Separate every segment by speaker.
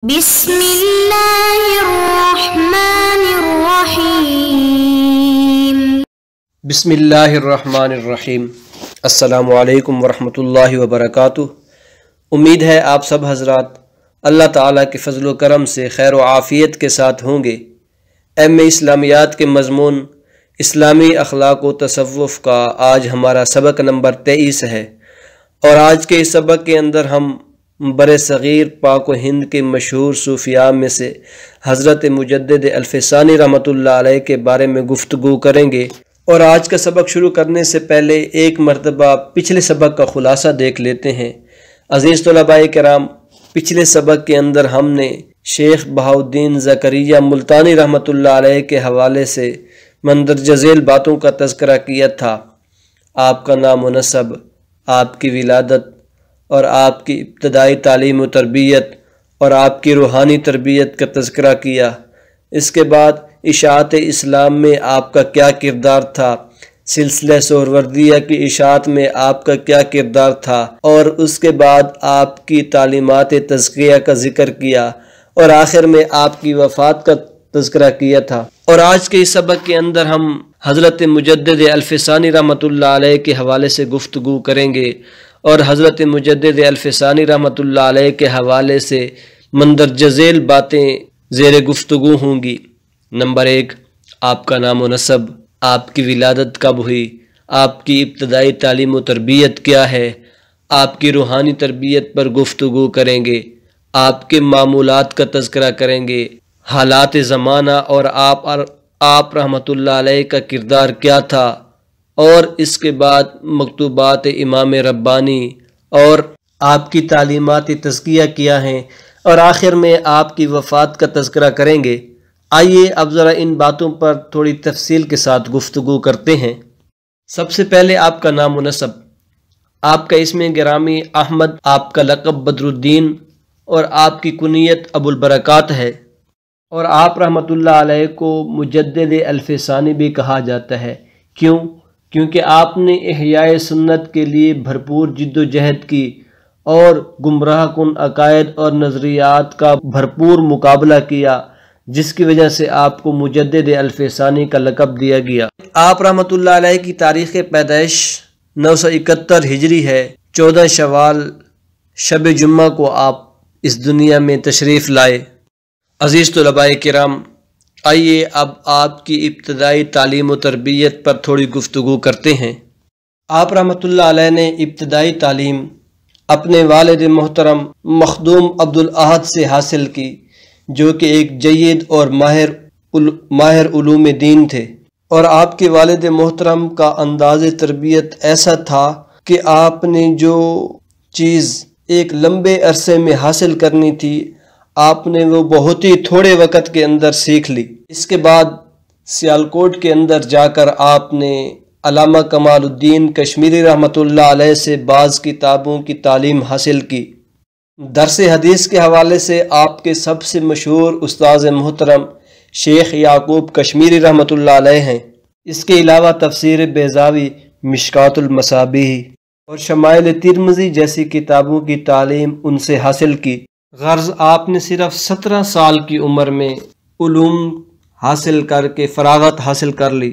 Speaker 1: بسم اللہ الرحمن الرحیم
Speaker 2: بسم اللہ الرحمن الرحیم۔ السلام علیکم ورحمۃ اللہ وبرکاتہ۔ امید ہے آپ سب حضرات اللہ تعالیٰ کے فضل و کرم سے خیر و عافیت کے ساتھ ہوں گے۔ اسلامیات کے مضمون اسلامی اخلاق و تصوف کا آج ہمارا سبق نمبر 23 ہے، اور آج کے اس سبق کے اندر ہم بر صغیر پاک و ہند کے مشہور صوفیاء میں سے حضرت مجدد الفسانی رحمۃ اللہ علیہ کے بارے میں گفتگو کریں گے۔ اور آج کا سبق شروع کرنے سے پہلے ایک مرتبہ پچھلے سبق کا خلاصہ دیکھ لیتے ہیں۔ عزیز طلباء کرام، پچھلے سبق کے اندر ہم نے شیخ بہاؤالدین زکریا ملتانی رحمۃ اللہ علیہ کے حوالے سے مندرجہ ذیل باتوں کا تذکرہ کیا تھا۔ آپ کا نام و نسب، آپ کی ولادت اور آپ کی ابتدائی تعلیم و تربیت اور آپ کی روحانی تربیت کا تذکرہ کیا۔ اس کے بعد اشاعت اسلام میں آپ کا کیا کردار تھا، سلسلہ سہروردیہ کی اشاعت میں آپ کا کیا کردار تھا، اور اس کے بعد آپ کی تعلیمات تزکیہ کا ذکر کیا، اور آخر میں آپ کی وفات کا تذکرہ کیا تھا۔ اور آج کے اس سبق کے اندر ہم حضرت مجدد الفسانی رحمۃ اللہ علیہ کے حوالے سے گفتگو کریں گے، اور حضرت مجدد الفسانی رحمۃ اللہ علیہ کے حوالے سے مندرجہ ذیل باتیں زیر گفتگو ہوں گی۔ نمبر 1، آپ کا نام و نسب، آپ کی ولادت کب ہوئی، آپ کی ابتدائی تعلیم و تربیت کیا ہے، آپ کی روحانی تربیت پر گفتگو کریں گے، آپ کے معمولات کا تذکرہ کریں گے، حالات زمانہ اور آپ رحمۃ اللہ علیہ کا کردار کیا تھا، اور اس کے بعد مکتوبات امام ربانی اور آپ کی تعلیمات تزکیہ کیا ہیں، اور آخر میں آپ کی وفات کا تذکرہ کریں گے۔ آئیے اب ذرا ان باتوں پر تھوڑی تفصیل کے ساتھ گفتگو کرتے ہیں۔ سب سے پہلے آپ کا نام و نسب۔ آپ کا اسم گرامی احمد، آپ کا لقب بدر الدین، اور آپ کی کنیت ابو البرکات ہے، اور آپ رحمۃ اللہ علیہ کو مجدد الفسانی بھی کہا جاتا ہے۔ کیونکہ آپ نے احیاء سنت کے لیے بھرپور جد و جہد کی، اور گمراہ کن عقائد اور نظریات کا بھرپور مقابلہ کیا، جس کی وجہ سے آپ کو مجدد الفسانی کا لقب دیا گیا۔ آپ رحمۃ اللہ علیہ کی تاریخ پیدائش 971 ہجری ہے۔ 14 شوال شب جمعہ کو آپ اس دنیا میں تشریف لائے۔ عزیز طلباء کرام، آئیے اب آپ کی ابتدائی تعلیم و تربیت پر تھوڑی گفتگو کرتے ہیں۔ آپ رحمۃ اللہ علیہ نے ابتدائی تعلیم اپنے والد محترم مخدوم عبدالاحد سے حاصل کی، جو کہ ایک جید اور ماہر علوم دین تھے، اور آپ کے والد محترم کا انداز تربیت ایسا تھا کہ آپ نے جو چیز ایک لمبے عرصے میں حاصل کرنی تھی، آپ نے وہ بہت ہی تھوڑے وقت کے اندر سیکھ لی۔ اس کے بعد سیالکوٹ کے اندر جا کر آپ نے علامہ کمال الدین کشمیری رحمۃ اللہ علیہ سے بعض کتابوں کی تعلیم حاصل کی۔ درس حدیث کے حوالے سے آپ کے سب سے مشہور استاذ محترم شیخ یعقوب کشمیری رحمۃ اللہ علیہ ہیں۔ اس کے علاوہ تفسیر بیضاوی، مشکات المصابیح اور شمائل ترمذی جیسی کتابوں کی تعلیم ان سے حاصل کی۔ غرض آپ نے صرف 17 سال کی عمر میں علوم حاصل کر کے فراغت حاصل کر لی۔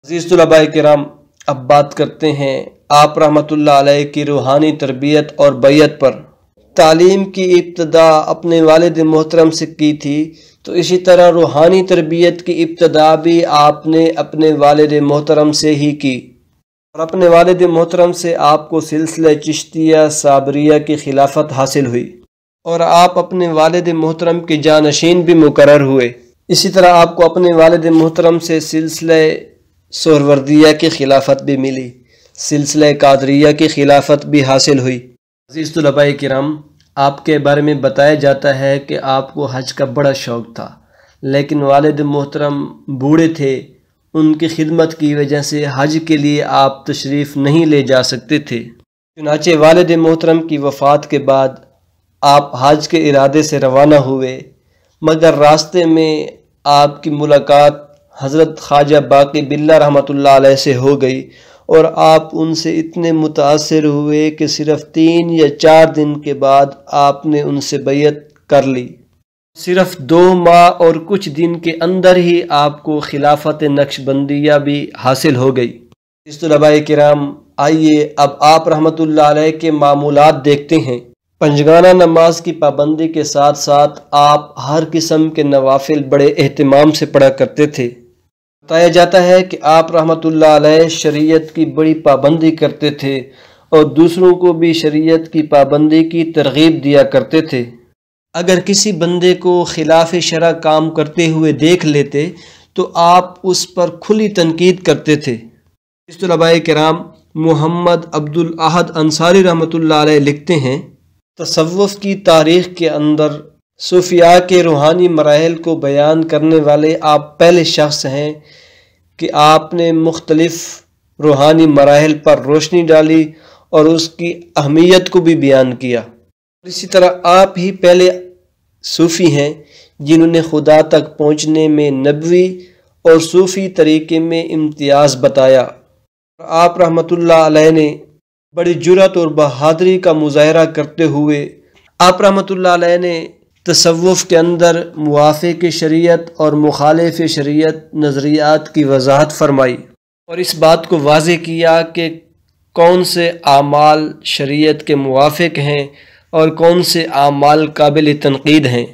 Speaker 2: عزیز طلباء کرام، اب بات کرتے ہیں آپ رحمۃ اللہ علیہ کی روحانی تربیت اور بیعت پر۔ تعلیم کی ابتدا اپنے والد محترم سے کی تھی، تو اسی طرح روحانی تربیت کی ابتدا بھی آپ نے اپنے والد محترم سے ہی کی، اور اپنے والد محترم سے آپ کو سلسلہ چشتیہ صابریہ کی خلافت حاصل ہوئی، اور آپ اپنے والد محترم کے جانشین بھی مقرر ہوئے۔ اسی طرح آپ کو اپنے والد محترم سے سلسلہ سہروردیہ کی خلافت بھی ملی، سلسلہ قادریہ کی خلافت بھی حاصل ہوئی۔ عزیز طلباء کرام، آپ کے بارے میں بتایا جاتا ہے کہ آپ کو حج کا بڑا شوق تھا، لیکن والد محترم بوڑھے تھے، ان کی خدمت کی وجہ سے حج کے لیے آپ تشریف نہیں لے جا سکتے تھے۔ چنانچہ والد محترم کی وفات کے بعد آپ حج کے ارادے سے روانہ ہوئے، مگر راستے میں آپ کی ملاقات حضرت خواجہ باقی باللہ رحمۃ اللہ علیہ سے ہو گئی، اور آپ ان سے اتنے متاثر ہوئے کہ صرف 3 یا 4 دن کے بعد آپ نے ان سے بیعت کر لی۔ صرف 2 ماہ اور کچھ دن کے اندر ہی آپ کو خلافت نقش بندیہ بھی حاصل ہو گئی۔ اس طلباء کرام، آئیے اب آپ رحمۃ اللہ علیہ کے معمولات دیکھتے ہیں۔ پنجگانہ نماز کی پابندی کے ساتھ ساتھ آپ ہر قسم کے نوافل بڑے اہتمام سے پڑھا کرتے تھے۔ بتایا جاتا ہے کہ آپ رحمۃ اللہ علیہ شریعت کی بڑی پابندی کرتے تھے اور دوسروں کو بھی شریعت کی پابندی کی ترغیب دیا کرتے تھے۔ اگر کسی بندے کو خلاف شرع کام کرتے ہوئے دیکھ لیتے تو آپ اس پر کھلی تنقید کرتے تھے۔ اس طلباء کرام، محمد عبد الاحد انصاری رحمۃ اللہ علیہ لکھتے ہیں، تصوف کی تاریخ کے اندر صوفیاء کے روحانی مراحل کو بیان کرنے والے آپ پہلے شخص ہیں کہ آپ نے مختلف روحانی مراحل پر روشنی ڈالی اور اس کی اہمیت کو بھی بیان کیا۔ اسی طرح آپ ہی پہلے صوفی ہیں جنہوں نے خدا تک پہنچنے میں نبوی اور صوفی طریقے میں امتیاز بتایا۔ آپ رحمۃ اللہ علیہ نے بڑی جرأت اور بہادری کا مظاہرہ کرتے ہوئے آپ رحمۃ اللہ علیہ نے تصوف کے اندر موافق شریعت اور مخالف شریعت نظریات کی وضاحت فرمائی اور اس بات کو واضح کیا کہ کون سے اعمال شریعت کے موافق ہیں اور کون سے اعمال قابل تنقید ہیں۔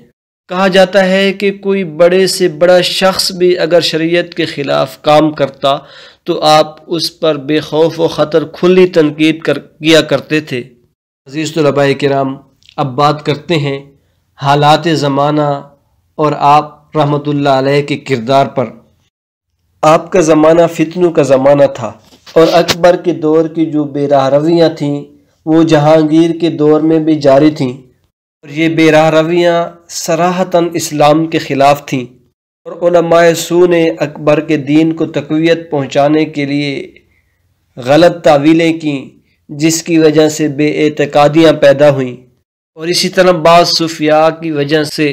Speaker 2: کہا جاتا ہے کہ کوئی بڑے سے بڑا شخص بھی اگر شریعت کے خلاف کام کرتا تو آپ اس پر بے خوف و خطر کھلی تنقید کیا کرتے تھے۔ عزیز طلباء کرام، اب بات کرتے ہیں حالات زمانہ اور آپ رحمۃ اللہ علیہ کے کردار پر۔ آپ کا زمانہ فتنوں کا زمانہ تھا اور اکبر کے دور کی جو بے راہ رویاں تھیں وہ جہانگیر کے دور میں بھی جاری تھیں، اور یہ بے راہ رویاں صراحتاً اسلام کے خلاف تھیں، اور علماء سو نے اکبر کے دین کو تقویت پہنچانے کے لیے غلط تعویلیں کیں جس کی وجہ سے بے اعتقادیاں پیدا ہوئیں، اور اسی طرح بعض صوفیاء کی وجہ سے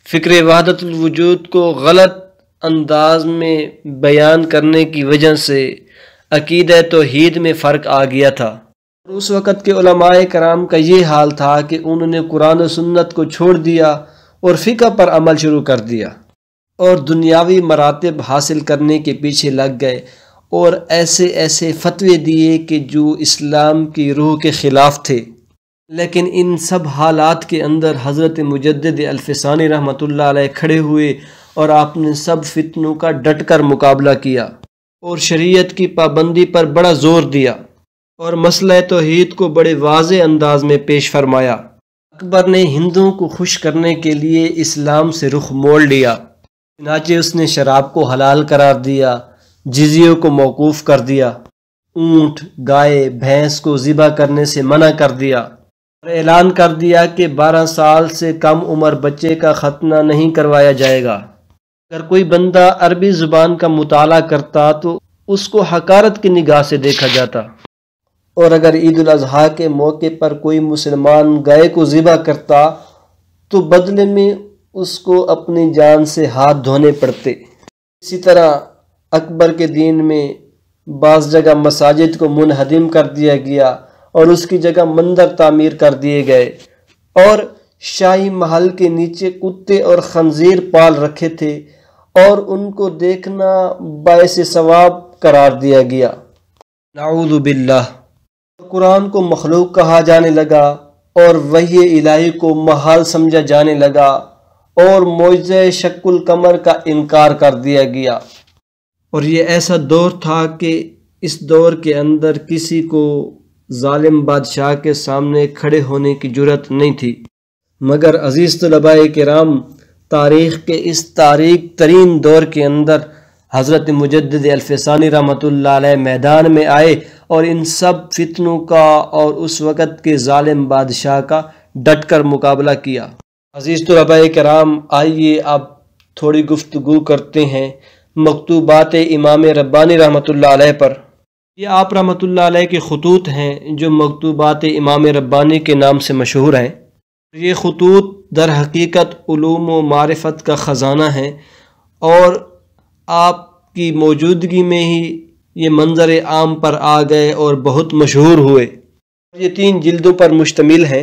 Speaker 2: فکر وحدت الوجود کو غلط انداز میں بیان کرنے کی وجہ سے عقیدہ توحید میں فرق آ گیا تھا۔ اور اس وقت کے علماء کرام کا یہ حال تھا کہ انہوں نے قرآن و سنت کو چھوڑ دیا اور فقہ پر عمل شروع کر دیا اور دنیاوی مراتب حاصل کرنے کے پیچھے لگ گئے اور ایسے فتوے دیے کہ جو اسلام کی روح کے خلاف تھے۔ لیکن ان سب حالات کے اندر حضرت مجدد الفسانی رحمۃ اللہ علیہ کھڑے ہوئے اور آپ نے سب فتنوں کا ڈٹ کر مقابلہ کیا اور شریعت کی پابندی پر بڑا زور دیا اور مسئلہ توحید کو بڑے واضح انداز میں پیش فرمایا۔ اکبر نے ہندوؤں کو خوش کرنے کے لیے اسلام سے رخ موڑ لیا، چنانچہ اس نے شراب کو حلال قرار دیا، جزیوں کو موقوف کر دیا، اونٹ، گائے، بھینس کو ذبح کرنے سے منع کر دیا اور اعلان کر دیا کہ 12 سال سے کم عمر بچے کا ختنہ نہیں کروایا جائے گا۔ اگر کوئی بندہ عربی زبان کا مطالعہ کرتا تو اس کو حقارت کی نگاہ سے دیکھا جاتا، اور اگر عید الاضحیٰ کے موقع پر کوئی مسلمان گائے کو ذبح کرتا تو بدلے میں اس کو اپنی جان سے ہاتھ دھونے پڑتے۔ اسی طرح اکبر کے دین میں بعض جگہ مساجد کو منہدم کر دیا گیا اور اس کی جگہ مندر تعمیر کر دیے گئے، اور شاہی محل کے نیچے کتے اور خنزیر پال رکھے تھے اور ان کو دیکھنا باعث ثواب قرار دیا گیا۔ نعوذ باللہ۔ قرآن کو مخلوق کہا جانے لگا اور وحی الہی کو محال سمجھا جانے لگا اور معجزہ شق القمر کا انکار کر دیا گیا، اور یہ ایسا دور تھا کہ اس دور کے اندر کسی کو ظالم بادشاہ کے سامنے کھڑے ہونے کی جرأت نہیں تھی۔ مگر عزیز طلباء کرام، تاریخ کے اس تاریک ترین دور کے اندر حضرت مجدد الفسانی رحمۃ اللہ علیہ میدان میں آئے اور ان سب فتنوں کا اور اس وقت کے ظالم بادشاہ کا ڈٹ کر مقابلہ کیا۔ عزیز طلباء کرام، آئیے اب تھوڑی گفتگو کرتے ہیں مکتوبات امام ربانی رحمۃ اللہ علیہ پر۔ یہ آپ رحمۃ اللہ علیہ کے خطوط ہیں جو مکتوبات امام ربانی کے نام سے مشہور ہیں۔ یہ خطوط در حقیقت علوم و معرفت کا خزانہ ہیں اور آپ کی موجودگی میں ہی یہ منظر عام پر آ گئے اور بہت مشہور ہوئے۔ یہ 3 جلدوں پر مشتمل ہیں۔